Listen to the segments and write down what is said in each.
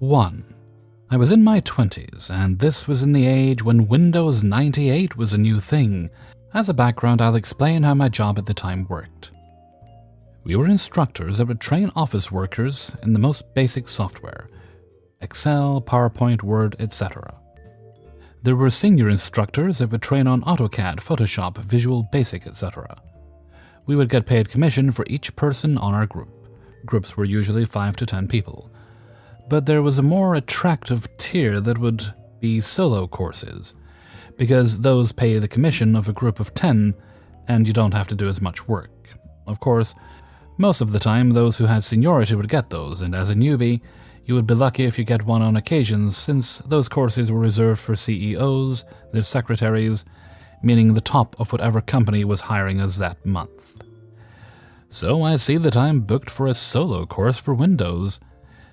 1. I was in my 20s, and this was in the age when Windows 98 was a new thing. As a background, I'll explain how my job at the time worked. We were instructors that would train office workers in the most basic software: Excel, PowerPoint, Word, etc. There were senior instructors that would train on AutoCAD, Photoshop, Visual Basic, etc. We would get paid commission for each person on our group. Groups were usually 5 to 10 people. But there was a more attractive tier that would be solo courses, because those pay the commission of a group of 10 and you don't have to do as much work. Of course, most of the time those who had seniority would get those, and as a newbie, you would be lucky if you get one on occasions, since those courses were reserved for CEOs, their secretaries, meaning the top of whatever company was hiring us that month. So I see that I am booked for a solo course for Windows.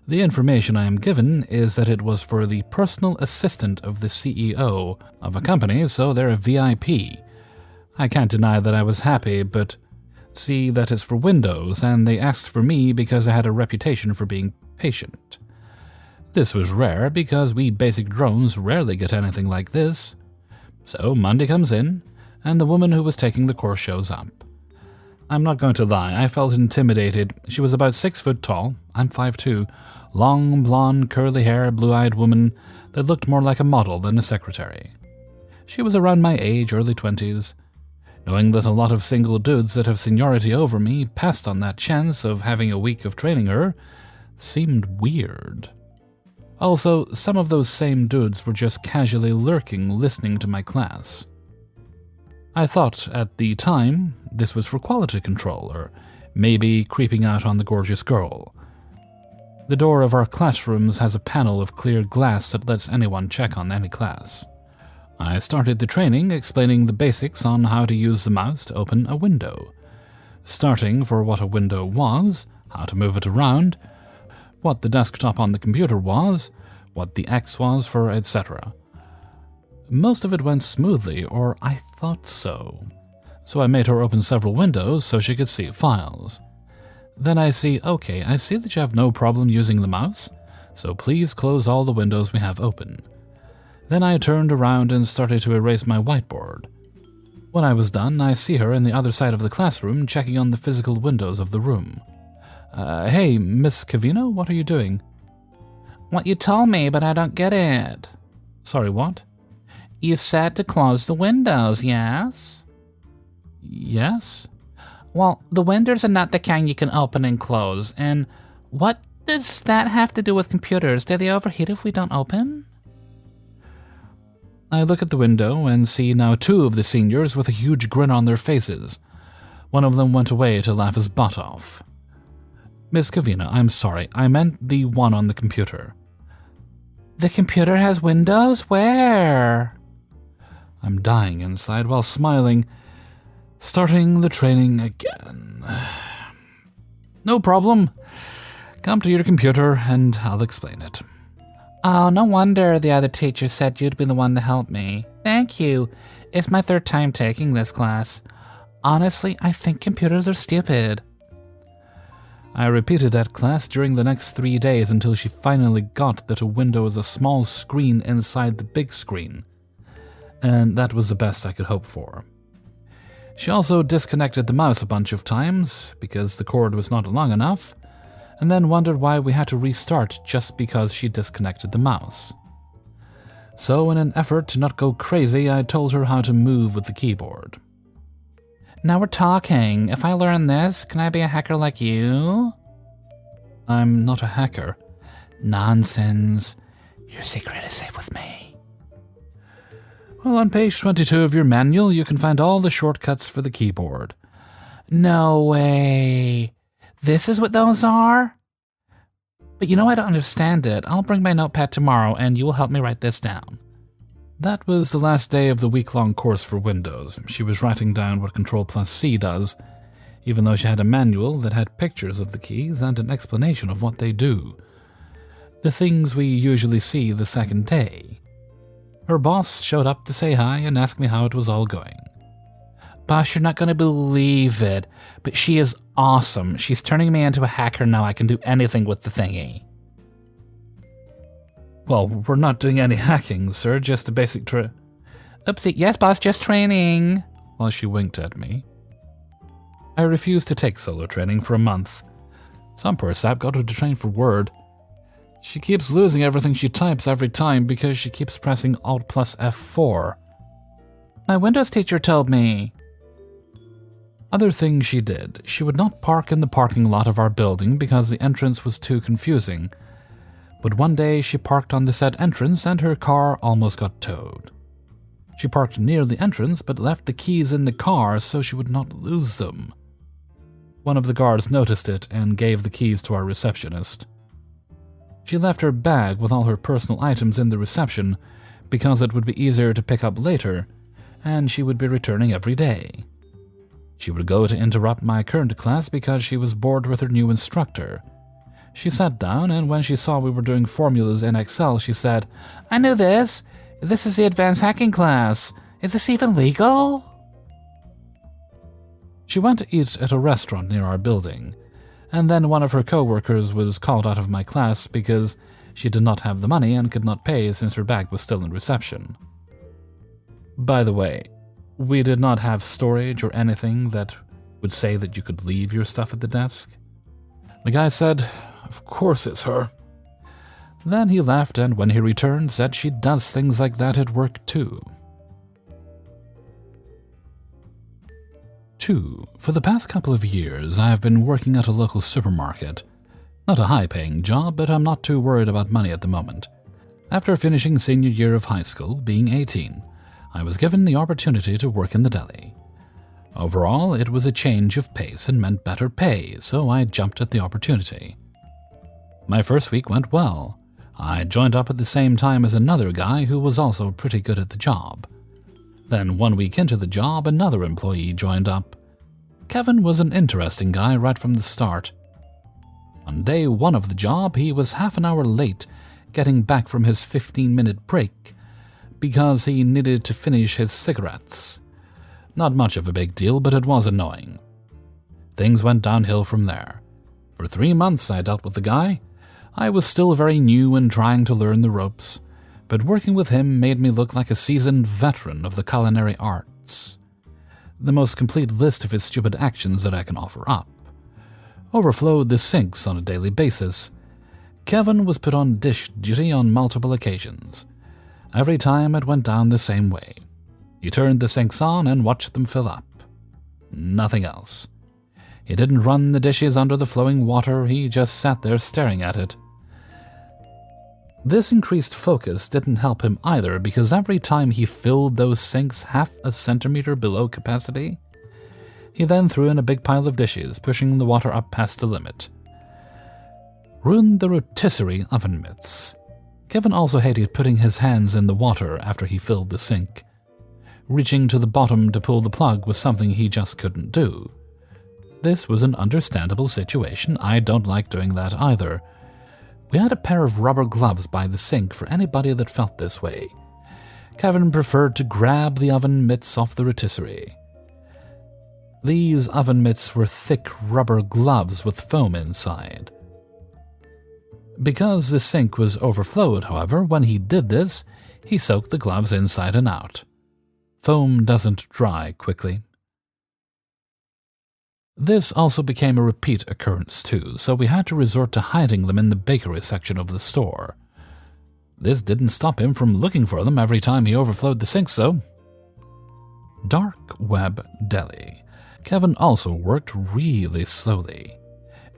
The information I am given is that it was for the personal assistant of the CEO of a company, so they're a VIP. I can't deny that I was happy, but see that it's for Windows, and they asked for me because I had a reputation for being patient. This was rare because we basic drones rarely get anything like this. So Monday comes in, and the woman who was taking the course shows up. I'm not going to lie, I felt intimidated. She was about 6 foot tall, I'm 5'2", long, blonde, curly hair, blue-eyed woman that looked more like a model than a secretary. She was around my age, early 20s. Knowing that a lot of single dudes that have seniority over me passed on that chance of having a week of training her seemed weird. Also, some of those same dudes were just casually lurking, listening to my class. I thought at the time this was for quality control, or maybe creeping out on the gorgeous girl. The door of our classrooms has a panel of clear glass that lets anyone check on any class. I started the training explaining the basics on how to use the mouse to open a window, starting for what a window was, how to move it around, what the desktop on the computer was, what the X was for, etc. Most of it went smoothly, or I thought so. So I made her open several windows so she could see files. Then I see that you have no problem using the mouse, so please close all the windows we have open. Then I turned around and started to erase my whiteboard. When I was done, I see her in the other side of the classroom checking on the physical windows of the room. Hey, Miss Cavino, what are you doing? What you told me, but I don't get it. Sorry, what? You said to close the windows, yes? Yes? Well, the windows are not the kind you can open and close, and what does that have to do with computers? Do they overheat if we don't open? I look at the window and see now 2 of the seniors with a huge grin on their faces. One of them went away to laugh his butt off. Miss Cavina, I'm sorry, I meant the one on the computer. The computer has windows? Where? I'm dying inside while smiling, starting the training again. No problem. Come to your computer and I'll explain it. Oh, no wonder the other teacher said you'd be the one to help me. Thank you. It's my 3rd time taking this class. Honestly, I think computers are stupid. I repeated that class during the next 3 days until she finally got that a window is a small screen inside the big screen. And that was the best I could hope for. She also disconnected the mouse a bunch of times because the cord was not long enough, and then wondered why we had to restart just because she disconnected the mouse. So in an effort to not go crazy, I told her how to move with the keyboard. Now we're talking. If I learn this, can I be a hacker like you? I'm not a hacker. Nonsense. Your secret is safe with me. Well, on page 22 of your manual, you can find all the shortcuts for the keyboard. No way. This is what those are? But you know I don't understand it. I'll bring my notepad tomorrow and you will help me write this down. That was the last day of the week-long course for Windows. She was writing down what Ctrl+C does, even though she had a manual that had pictures of the keys and an explanation of what they do. The things we usually see the second day. Her boss showed up to say hi and ask me how it was all going. Boss, you're not going to believe it, but she is awesome. She's turning me into a hacker now. I can do anything with the thingy. Well, we're not doing any hacking, sir, just a basic Oopsie, yes boss, just training, while she winked at me. I refused to take solo training for a month. Some poor sap got her to train for Word. She keeps losing everything she types every time because she keeps pressing Alt plus F4. My Windows teacher told me. Other things she did. She would not park in the parking lot of our building because the entrance was too confusing. But one day she parked on the said entrance and her car almost got towed. She parked near the entrance but left the keys in the car so she would not lose them. One of the guards noticed it and gave the keys to our receptionist. She left her bag with all her personal items in the reception because it would be easier to pick up later, and she would be returning every day. She would go to interrupt my current class because she was bored with her new instructor. She sat down, and when she saw we were doing formulas in Excel, she said, "I know this. This is the advanced hacking class. Is this even legal?" She went to eat at a restaurant near our building, and then one of her co-workers was called out of my class because she did not have the money and could not pay since her bag was still in reception. By the way, we did not have storage or anything that would say that you could leave your stuff at the desk. The guy said, "Of course it's her." Then he left, and when he returned, said she does things like that at work too. 2. For the past couple of years, I have been working at a local supermarket. Not a high-paying job, but I'm not too worried about money at the moment. After finishing senior year of high school, being 18, I was given the opportunity to work in the deli. Overall, it was a change of pace and meant better pay, so I jumped at the opportunity. My first week went well. I joined up at the same time as another guy who was also pretty good at the job. Then 1 week into the job, another employee joined up. Kevin was an interesting guy right from the start. On day 1 of the job, he was half an hour late getting back from his 15-minute break because he needed to finish his cigarettes. Not much of a big deal, but it was annoying. Things went downhill from there. For 3 months I dealt with the guy. I was still very new and trying to learn the ropes, but working with him made me look like a seasoned veteran of the culinary arts. The most complete list of his stupid actions that I can offer up. Overflowed the sinks on a daily basis. Kevin was put on dish duty on multiple occasions. Every time it went down the same way. He turned the sinks on and watched them fill up. Nothing else. He didn't run the dishes under the flowing water, he just sat there staring at it. This increased focus didn't help him either because every time he filled those sinks half a centimeter below capacity, he then threw in a big pile of dishes, pushing the water up past the limit. Ruined the rotisserie oven mitts. Kevin also hated putting his hands in the water after he filled the sink. Reaching to the bottom to pull the plug was something he just couldn't do. This was an understandable situation. I don't like doing that either. We had a pair of rubber gloves by the sink for anybody that felt this way. Kevin preferred to grab the oven mitts off the rotisserie. These oven mitts were thick rubber gloves with foam inside. Because the sink was overflowed, however, when he did this, he soaked the gloves inside and out. Foam doesn't dry quickly. This also became a repeat occurrence too, so we had to resort to hiding them in the bakery section of the store. This didn't stop him from looking for them every time he overflowed the sinks, though. Dark Web Deli. Kevin also worked really slowly.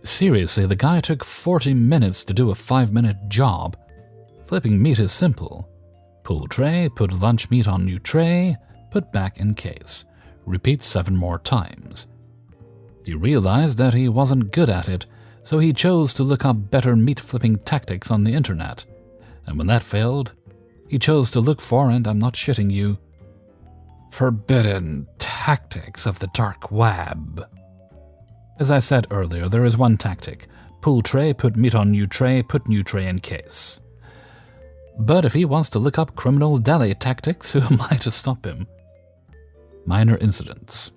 Seriously, the guy took 40 minutes to do a 5-minute job. Flipping meat is simple. Pull tray, put lunch meat on new tray, put back in case. Repeat 7 more times. He realized that he wasn't good at it, so he chose to look up better meat-flipping tactics on the internet. And when that failed, he chose to look for, and I'm not shitting you, forbidden tactics of the dark web. As I said earlier, there is one tactic. Pull tray, put meat on new tray, put new tray in case. But if he wants to look up criminal deli tactics, who am I to stop him? Minor incidents.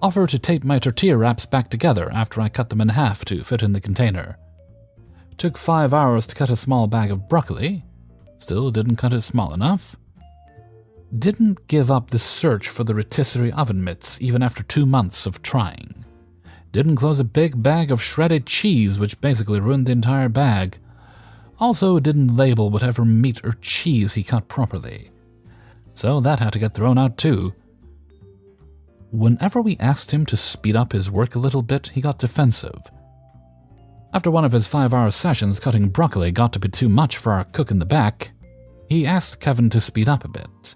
Offer to tape my tortilla wraps back together after I cut them in half to fit in the container. Took 5 hours to cut a small bag of broccoli. Still didn't cut it small enough. Didn't give up the search for the rotisserie oven mitts even after 2 months of trying. Didn't close a big bag of shredded cheese, which basically ruined the entire bag. Also didn't label whatever meat or cheese he cut properly. So that had to get thrown out too. Whenever we asked him to speed up his work a little bit, he got defensive. After one of his 5-hour sessions, cutting broccoli got to be too much for our cook in the back. He asked Kevin to speed up a bit.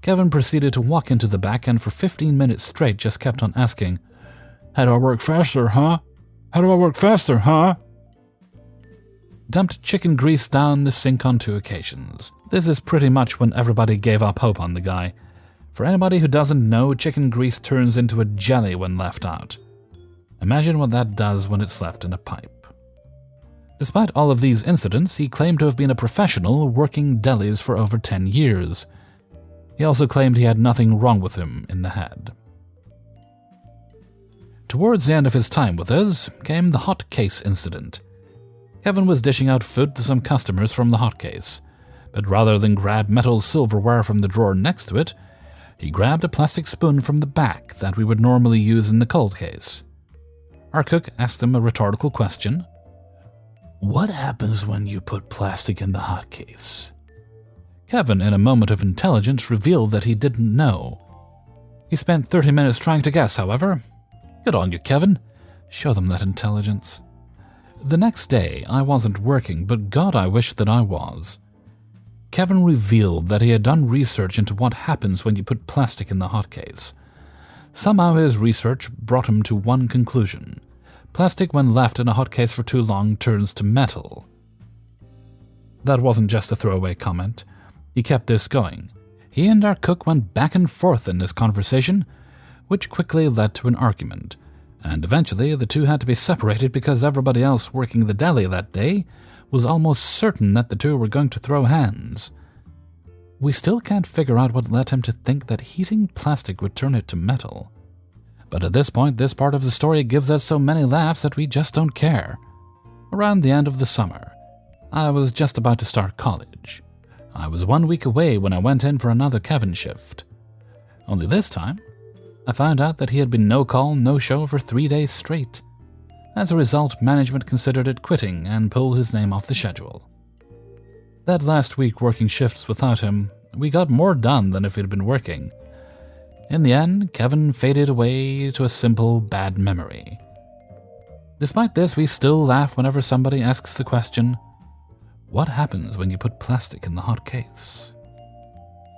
Kevin proceeded to walk into the back and for 15 minutes straight just kept on asking, "How do I work faster, huh? How do I work faster, huh?" Dumped chicken grease down the sink on 2 occasions. This is pretty much when everybody gave up hope on the guy. For anybody who doesn't know, chicken grease turns into a jelly when left out. Imagine what that does when it's left in a pipe. Despite all of these incidents, he claimed to have been a professional working delis for over 10 years. He also claimed he had nothing wrong with him in the head. Towards the end of his time with us came the hot case incident. Kevin was dishing out food to some customers from the hot case, but rather than grab metal silverware from the drawer next to it, he grabbed a plastic spoon from the back that we would normally use in the cold case. Our cook asked him a rhetorical question. "What happens when you put plastic in the hot case?" Kevin, in a moment of intelligence, revealed that he didn't know. He spent 30 minutes trying to guess, however. Good on you, Kevin. Show them that intelligence. The next day, I wasn't working, but God, I wish that I was. Kevin revealed that he had done research into what happens when you put plastic in the hot case. Somehow his research brought him to one conclusion. Plastic, when left in a hot case for too long, turns to metal. That wasn't just a throwaway comment. He kept this going. He and our cook went back and forth in this conversation, which quickly led to an argument, and eventually the two had to be separated because everybody else working the deli that day was almost certain that the two were going to throw hands. We still can't figure out what led him to think that heating plastic would turn it to metal. But at this point, this part of the story gives us so many laughs that we just don't care. Around the end of the summer, I was just about to start college. I was 1 week away when I went in for another Kevin shift. Only this time, I found out that he had been no call, no show for 3 days straight. As a result, management considered it quitting and pulled his name off the schedule. That last week working shifts without him, we got more done than if he'd been working. In the end, Kevin faded away to a simple bad memory. Despite this, we still laugh whenever somebody asks the question, "What happens when you put plastic in the hot case?"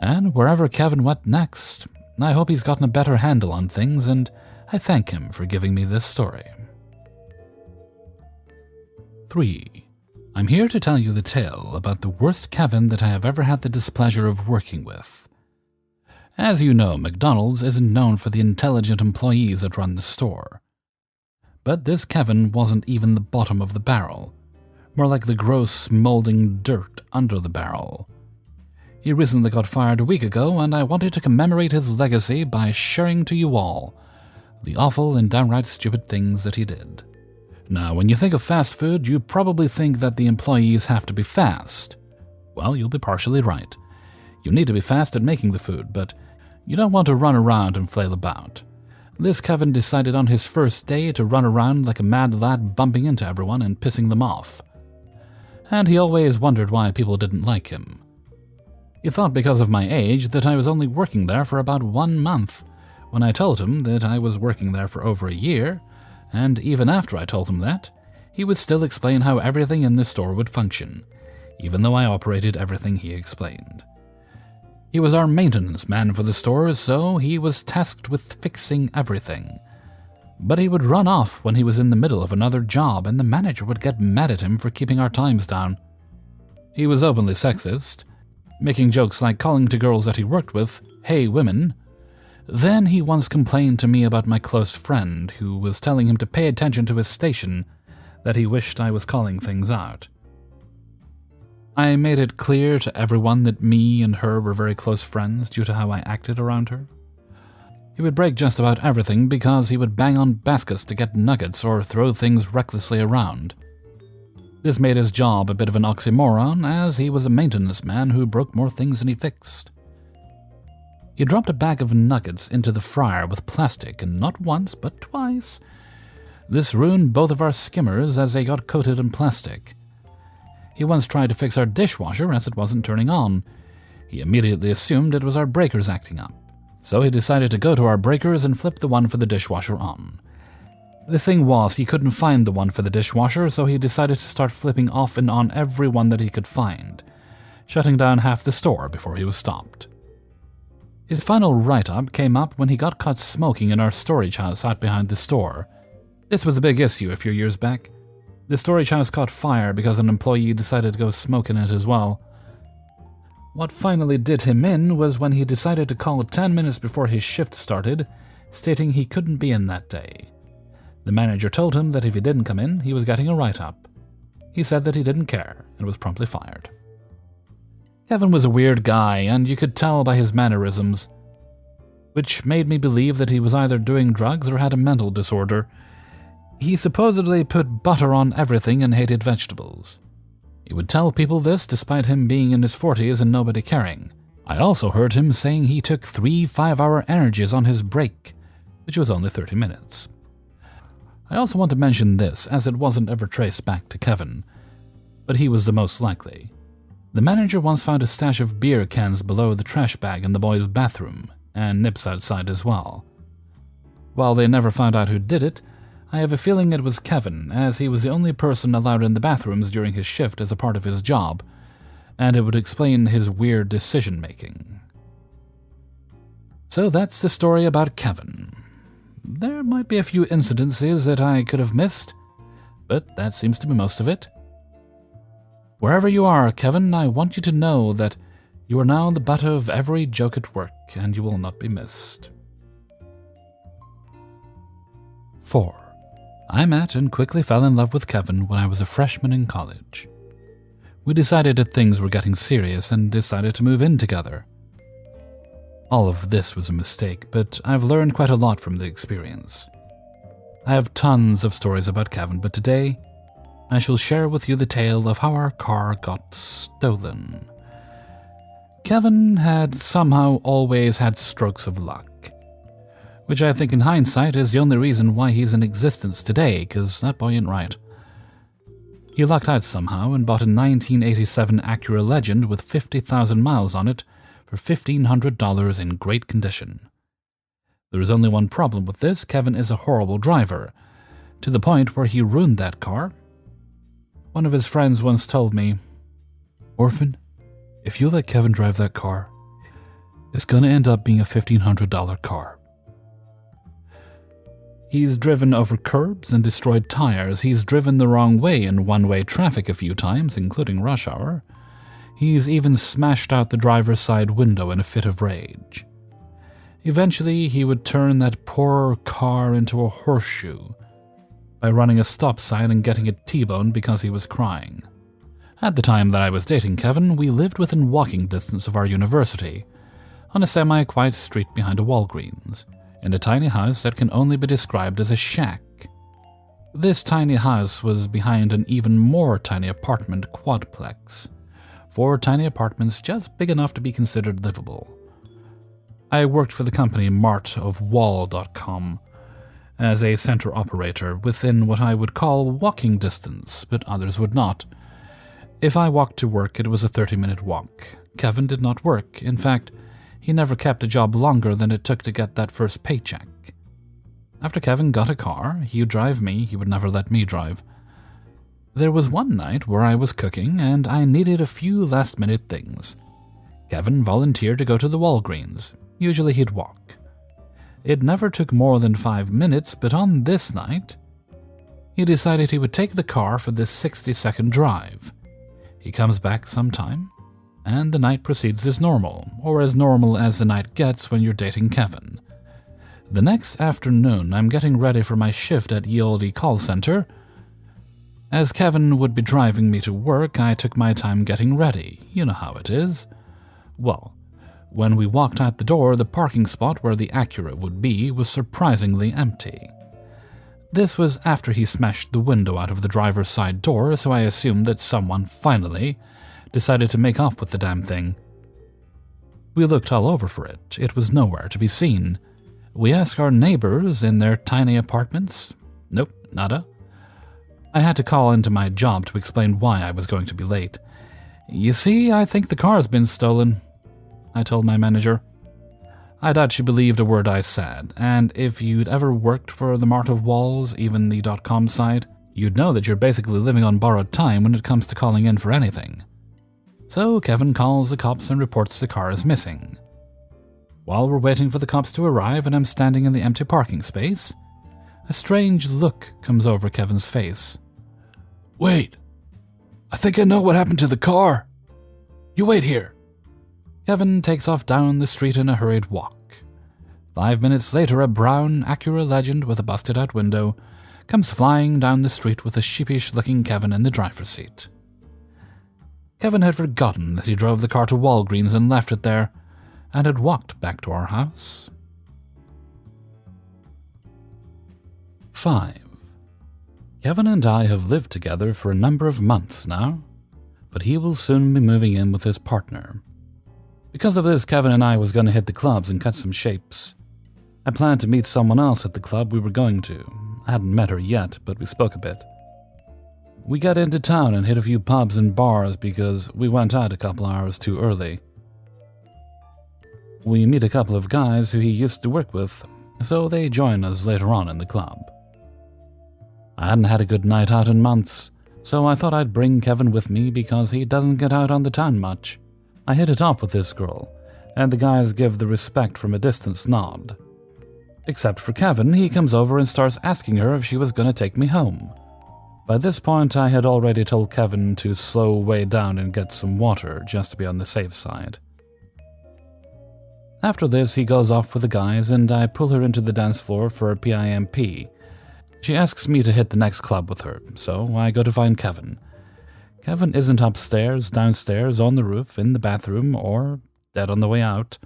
And wherever Kevin went next, I hope he's gotten a better handle on things, and I thank him for giving me this story. 3. I'm here to tell you the tale about the worst Kevin that I have ever had the displeasure of working with. As you know, McDonald's isn't known for the intelligent employees that run the store. But this Kevin wasn't even the bottom of the barrel, more like the gross, molding dirt under the barrel. He recently got fired a week ago, and I wanted to commemorate his legacy by sharing to you all the awful and downright stupid things that he did. Now, when you think of fast food, you probably think that the employees have to be fast. Well, you'll be partially right. You need to be fast at making the food, but you don't want to run around and flail about. This Kevin decided on his first day to run around like a mad lad, bumping into everyone and pissing them off. And he always wondered why people didn't like him. He thought because of my age that I was only working there for about 1 month, when I told him that I was working there for over a year, and even after I told him that, he would still explain how everything in the store would function, even though I operated everything he explained. He was our maintenance man for the store, so he was tasked with fixing everything. But he would run off when he was in the middle of another job, and the manager would get mad at him for keeping our times down. He was openly sexist, making jokes like calling to girls that he worked with, "Hey, women." Then he once complained to me about my close friend, who was telling him to pay attention to his station, that he wished I was calling things out. I made it clear to everyone that me and her were very close friends due to how I acted around her. He would break just about everything because he would bang on baskets to get nuggets or throw things recklessly around. This made his job a bit of an oxymoron, as he was a maintenance man who broke more things than he fixed. He dropped a bag of nuggets into the fryer with plastic, and not once, but twice. This ruined both of our skimmers as they got coated in plastic. He once tried to fix our dishwasher as it wasn't turning on. He immediately assumed it was our breakers acting up, so he decided to go to our breakers and flip the one for the dishwasher on. The thing was, he couldn't find the one for the dishwasher, so he decided to start flipping off and on every one that he could find, shutting down half the store before he was stopped. His final write-up came up when he got caught smoking in our storage house out behind the store. This was a big issue a few years back. The storage house caught fire because an employee decided to go smoke in it as well. What finally did him in was when he decided to call 10 minutes before his shift started, stating he couldn't be in that day. The manager told him that if he didn't come in, he was getting a write-up. He said that he didn't care and was promptly fired. Kevin was a weird guy, and you could tell by his mannerisms, which made me believe that he was either doing drugs or had a mental disorder. He supposedly put butter on everything and hated vegetables. He would tell people this despite him being in his 40s and nobody caring. I also heard him saying he took 3 5-hour energies on his break, which was only 30 minutes. I also want to mention this, as it wasn't ever traced back to Kevin, but he was the most likely. The manager once found a stash of beer cans below the trash bag in the boys' bathroom, and nips outside as well. While they never found out who did it, I have a feeling it was Kevin, as he was the only person allowed in the bathrooms during his shift as a part of his job, and it would explain his weird decision-making. So that's the story about Kevin. There might be a few incidences that I could have missed, but that seems to be most of it. Wherever you are, Kevin, I want you to know that you are now the butt of every joke at work, and you will not be missed. 4. I met and quickly fell in love with Kevin when I was a freshman in college. We decided that things were getting serious and decided to move in together. All of this was a mistake, but I've learned quite a lot from the experience. I have tons of stories about Kevin, but today I shall share with you the tale of how our car got stolen. Kevin had somehow always had strokes of luck, which I think in hindsight is the only reason why he's in existence today, because that boy ain't right. He lucked out somehow and bought a 1987 Acura Legend with 50,000 miles on it for $1,500 in great condition. There is only one problem with this: Kevin is a horrible driver, to the point where he ruined that car. One of his friends once told me, "Orphan, if you let Kevin drive that car, it's gonna end up being a $1,500 car." He's driven over curbs and destroyed tires. He's driven the wrong way in one-way traffic a few times, including rush hour. He's even smashed out the driver's side window in a fit of rage. Eventually, he would turn that poor car into a horseshoe by running a stop sign and getting it T-boned because he was crying. At the time that I was dating Kevin, we lived within walking distance of our university, on a semi-quiet street behind a Walgreens, in a tiny house that can only be described as a shack. This tiny house was behind an even more tiny apartment quadplex, 4 tiny apartments just big enough to be considered livable. I worked for the company martofwall.com as a center operator within what I would call walking distance, but others would not. If I walked to work, it was a 30-minute walk. Kevin did not work. In fact, he never kept a job longer than it took to get that first paycheck. After Kevin got a car, he would drive me, he would never let me drive. There was one night where I was cooking and I needed a few last-minute things. Kevin volunteered to go to the Walgreens. Usually he'd walk. It never took more than 5 minutes, but on this night, he decided he would take the car for this 60-second drive. He comes back sometime, and the night proceeds as normal, or as normal as the night gets when you're dating Kevin. The next afternoon, I'm getting ready for my shift at Ye Call Center. As Kevin would be driving me to work, I took my time getting ready. You know how it is. Well, when we walked out the door, the parking spot where the Acura would be was surprisingly empty. This was after he smashed the window out of the driver's side door, so I assumed that someone finally decided to make off with the damn thing. We looked all over for it. It was nowhere to be seen. We asked our neighbors in their tiny apartments. Nope, nada. I had to call into my job to explain why I was going to be late. You see, I think the car's been stolen, I told my manager. I doubt she believed a word I said, and if you'd ever worked for the Mart of Walls, even the .com site, you'd know that you're basically living on borrowed time when it comes to calling in for anything. So Kevin calls the cops and reports the car is missing. While we're waiting for the cops to arrive and I'm standing in the empty parking space, a strange look comes over Kevin's face. Wait, I think I know what happened to the car. You wait here. Kevin takes off down the street in a hurried walk. 5 minutes later, a brown Acura Legend with a busted-out window comes flying down the street with a sheepish-looking Kevin in the driver's seat. Kevin had forgotten that he drove the car to Walgreens and left it there, and had walked back to our house. 5. Kevin and I have lived together for a number of months now, but he will soon be moving in with his partner. Because of this, Kevin and I was going to hit the clubs and cut some shapes. I planned to meet someone else at the club we were going to. I hadn't met her yet, but we spoke a bit. We got into town and hit a few pubs and bars because we went out a couple hours too early. We meet a couple of guys who he used to work with, so they join us later on in the club. I hadn't had a good night out in months, so I thought I'd bring Kevin with me because he doesn't get out on the town much. I hit it off with this girl, and the guys give the respect from a distance nod. Except for Kevin, he comes over and starts asking her if she was going to take me home. By this point, I had already told Kevin to slow way down and get some water, just to be on the safe side. After this, he goes off with the guys, and I pull her into the dance floor for a PIMP. She asks me to hit the next club with her, so I go to find Kevin. Kevin isn't upstairs, downstairs, on the roof, in the bathroom, or dead on the way out.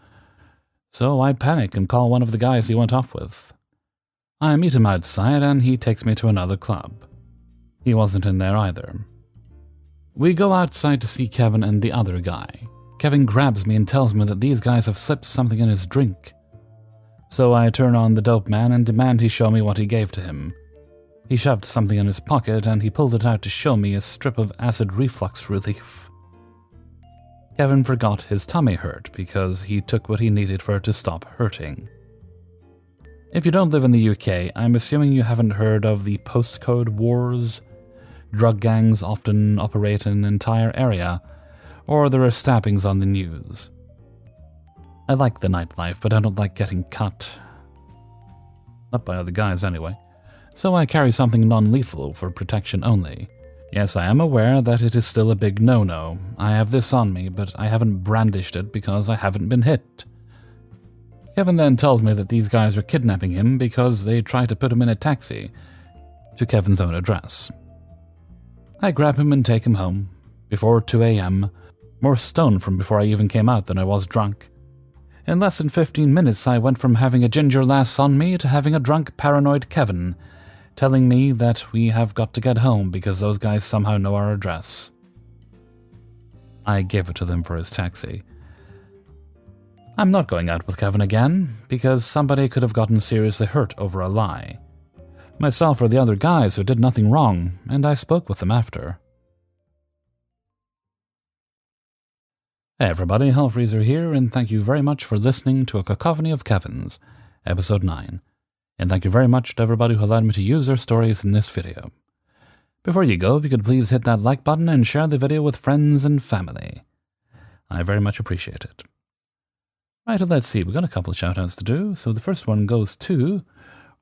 So I panic and call one of the guys he went off with. I meet him outside, and he takes me to another club. He wasn't in there either. We go outside to see Kevin and the other guy. Kevin grabs me and tells me that these guys have slipped something in his drink. So I turn on the dope man and demand he show me what he gave to him. He shoved something in his pocket and he pulled it out to show me a strip of acid reflux relief. Kevin forgot his tummy hurt because he took what he needed for it to stop hurting. If you don't live in the UK, I'm assuming you haven't heard of the postcode wars. Drug gangs often operate in an entire area, or there are stabbings on the news. I like the nightlife, but I don't like getting cut. Not by other guys, anyway. So I carry something non-lethal for protection only. Yes, I am aware that it is still a big no-no. I have this on me, but I haven't brandished it because I haven't been hit. Kevin then tells me that these guys are kidnapping him because they tried to put him in a taxi to Kevin's own address. I grab him and take him home, before 2 a.m., more stoned from before I even came out than I was drunk. In less than 15 minutes, I went from having a ginger lass on me to having a drunk, paranoid Kevin, telling me that we have got to get home because those guys somehow know our address. I gave it to them for his taxi. I'm not going out with Kevin again, because somebody could have gotten seriously hurt over a lie. Myself or the other guys who did nothing wrong, and I spoke with them after. Hey everybody, Hellfreezer here, and thank you very much for listening to A Cacophony of Kevins, Episode 9. And thank you very much to everybody who allowed me to use their stories in this video. Before you go, if you could please hit that like button and share the video with friends and family. I very much appreciate it. Right, let's see, we've got a couple of shoutouts to do. So the first one goes to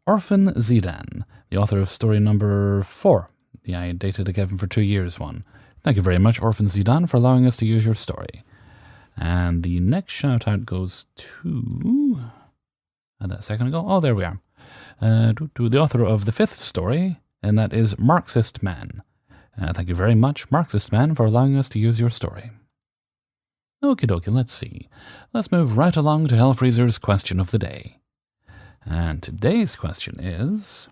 Orphan Zidan, the author of story number 4, the I Dated a Kevin for 2 Years one. Thank you very much, Orphan Zidan, for allowing us to use your story. And the next shoutout goes to... Had that a second ago? Oh, there we are. To the author of the 5th story, and that is Marxist Man. Thank you very much, Marxist Man, for allowing us to use your story. Okie dokie, let's see. Let's move right along to Hellfreezer's question of the day. And today's question is,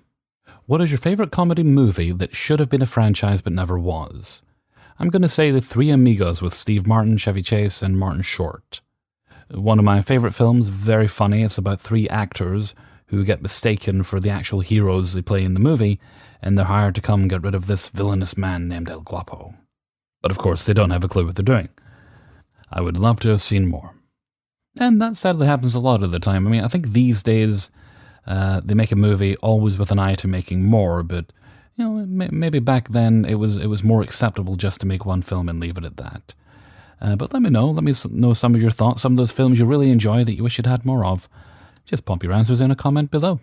What is your favorite comedy movie that should have been a franchise but never was? I'm going to say The Three Amigos with Steve Martin, Chevy Chase, and Martin Short. One of my favorite films, very funny. It's about three actors who get mistaken for the actual heroes they play in the movie, and they're hired to come get rid of this villainous man named El Guapo. But of course, they don't have a clue what they're doing. I would love to have seen more. And that sadly happens a lot of the time. I mean, I think these days they make a movie always with an eye to making more, but you know, maybe back then it was more acceptable just to make one film and leave it at that. But let me know some of your thoughts, some of those films you really enjoy that you wish you'd had more of. Just pop your answers in a comment below.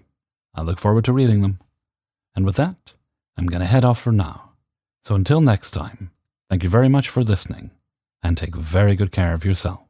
I look forward to reading them. And with that, I'm going to head off for now. So until next time, thank you very much for listening, and take very good care of yourself.